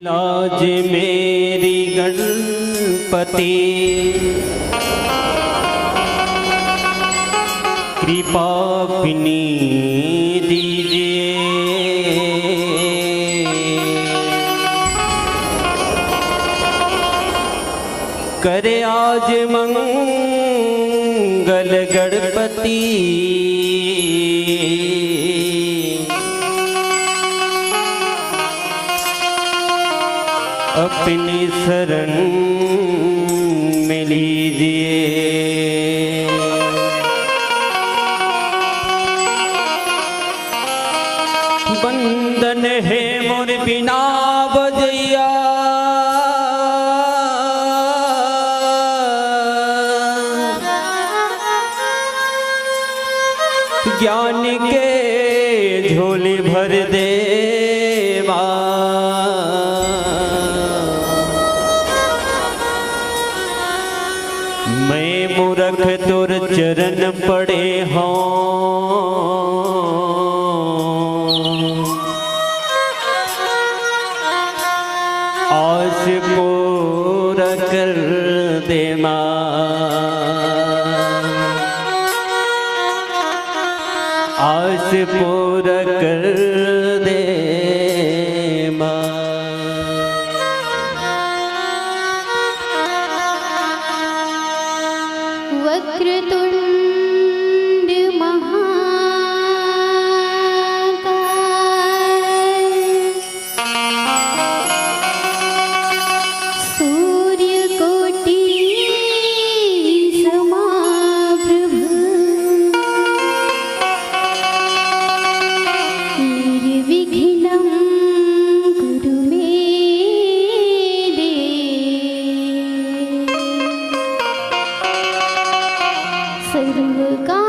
लाज मेरी गणपति कृपा अपनी दीजिए। करे आज मंगल गणपति अपनी शरण में लीजिए। बंदन है मोर बिना बजैया, ज्ञान के झोले भर देवा। मैं मूर्ख तुर चरण पड़े हों, आस पूरा कर दे माँ। आस पूरा कर दे माँ। वक्रतुंड महाकाय, सूर्यकोटि समप्रभ, निर्विघ्नं कुरु मे देव। सर्वकार्येषु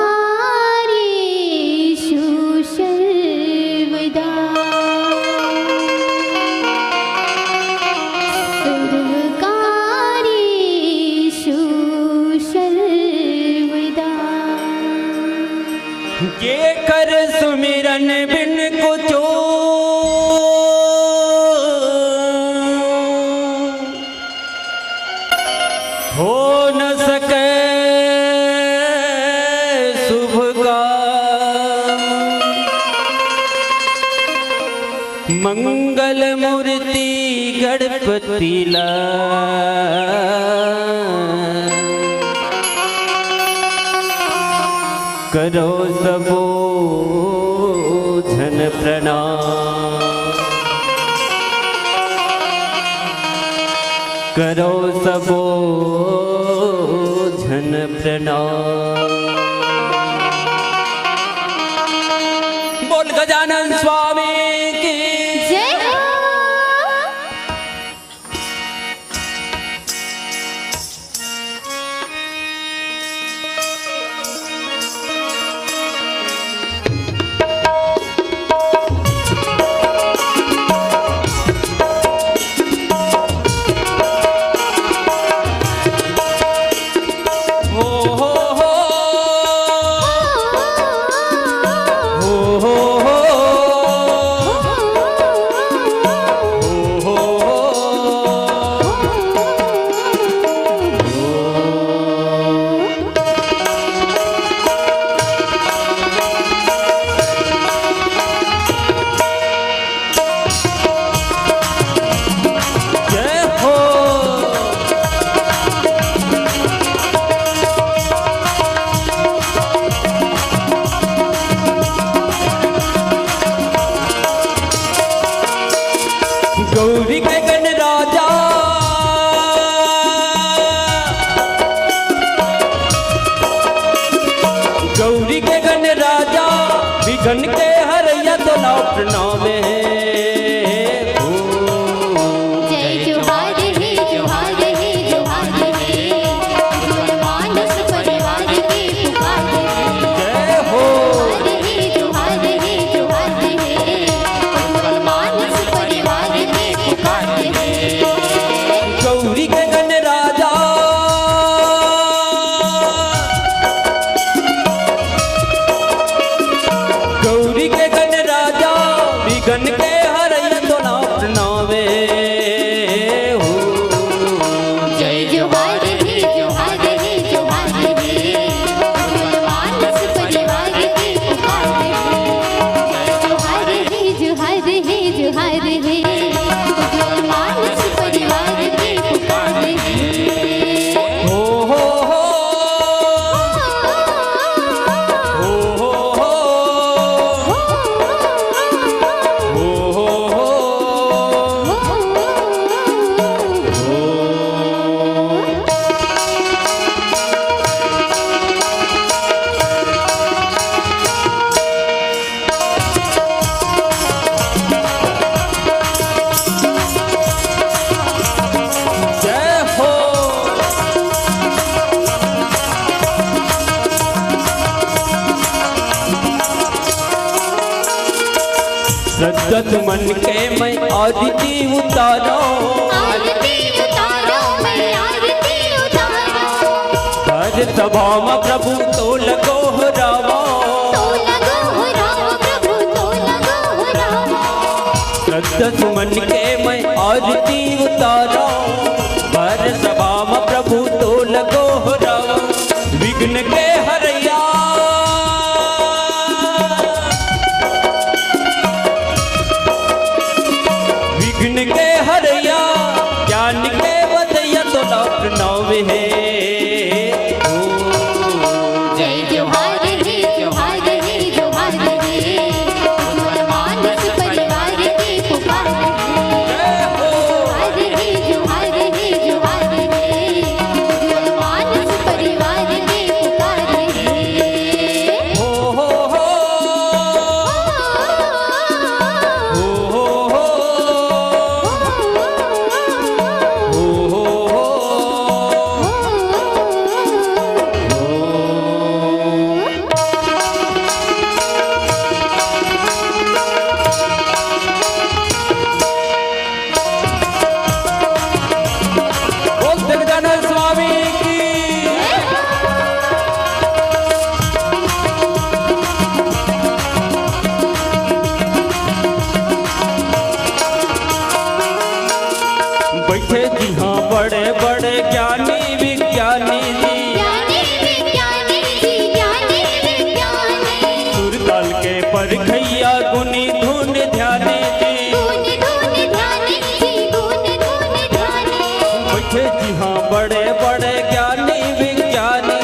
सर्वदा, सर्वकार्येषु सर्वदा। ये कर सुमिरन बिन कुछो, हो न सके शुभ काम। मंगल मूर्ति गणपति ला, करो सबो जन प्रणाम। करो सबो जन प्रणाम। बोल गजानन स्वामी की जय हो। गौरी के गण राजा, गौरी के गण राजा, विघ्न के हरैया तो लाओ प्रणाम है। जय जोहार हे, जोहार हे, जोहार हे, मानस परिवार की पुकार है। जय हो। जोहार हे, जोहार हे, मानस परिवार की पुकार है। गौरी के गण राजा, गौरी के गण राजा, विघ्न दुश्मन के मैं आरती उतारो, आरती उतारो मैं आरती उतारो। हर सभा में प्रभु तो लगो हो रावो, तो लगो हो रावो प्रभु तो लगो हो रावो। दुश्मन के मैं आरती उतारो, हर सभा में प्रभु तो लगो हो रावो। विघ्न के हरैया विघ्न के हरैया, ज्ञान के बदैया तो लौट नौवे है। जय जोहार हे जोहार हे जोहार हे, उज्ज्वल मानस परिवार की पुकार है। जोहार हे जोहार हे जोहार हे, उज्ज्वल मानस परिवार की पुकार है। हो हो हो हो हो हो हो बोल जगदानंद स्वामी की। बैठे जी हाँ बड़े बड़े ज्ञानी विज्ञानी जी, ज्ञानी विज्ञानी जी ज्ञानी विज्ञानी, सुरताल के परखैया गुनी धुन ध्यानी जी। धून धून ध्यानी जी धून धून ध्यानी। बैठे जी हाँ बड़े बड़े ज्ञानी विज्ञानी,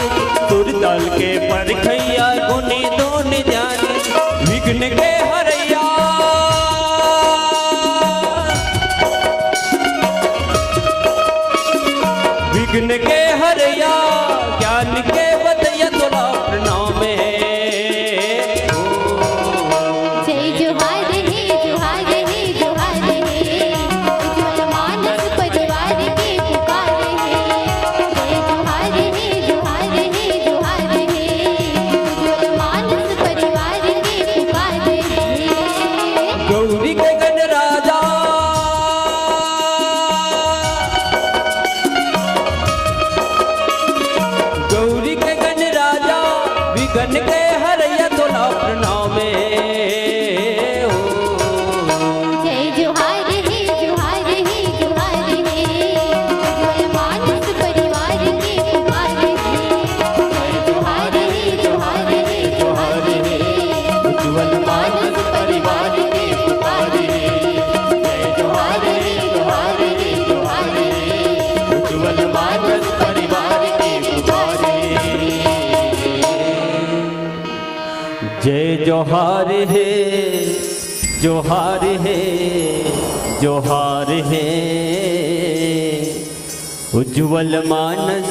सुरताल के परखैया गुनी धुन ध्यानी। विघ्न के हरैया विघ्न के हरैया, ज्ञान के बदैया तोला प्रणाम है। जय जोहार हे जोहार हे जोहार हे, उज्ज्वल मानस परिवार की पुकार है। जय जोहार हे जोहार हे जोहार हे, उज्ज्वल मानस परिवार की पुकार है। गौरी के गण राजा गौरी के गण राजा, विघ्न के हरैया तोला प्रणाम है। जय जोहार हे जोहार हे जोहार हे, उज्ज्वल मानस परिवार की पुकार है। जय जोहार हे जोहार हे जोहार हे, उज्ज्वल मानस परिवार की पुकार है। जय जोहार हे जोहार हे जोहार हे, उज्ज्वल मानस परिवार की पुकार है। जय जोहार है जोहार है जोहार है, उज्ज्वल मानस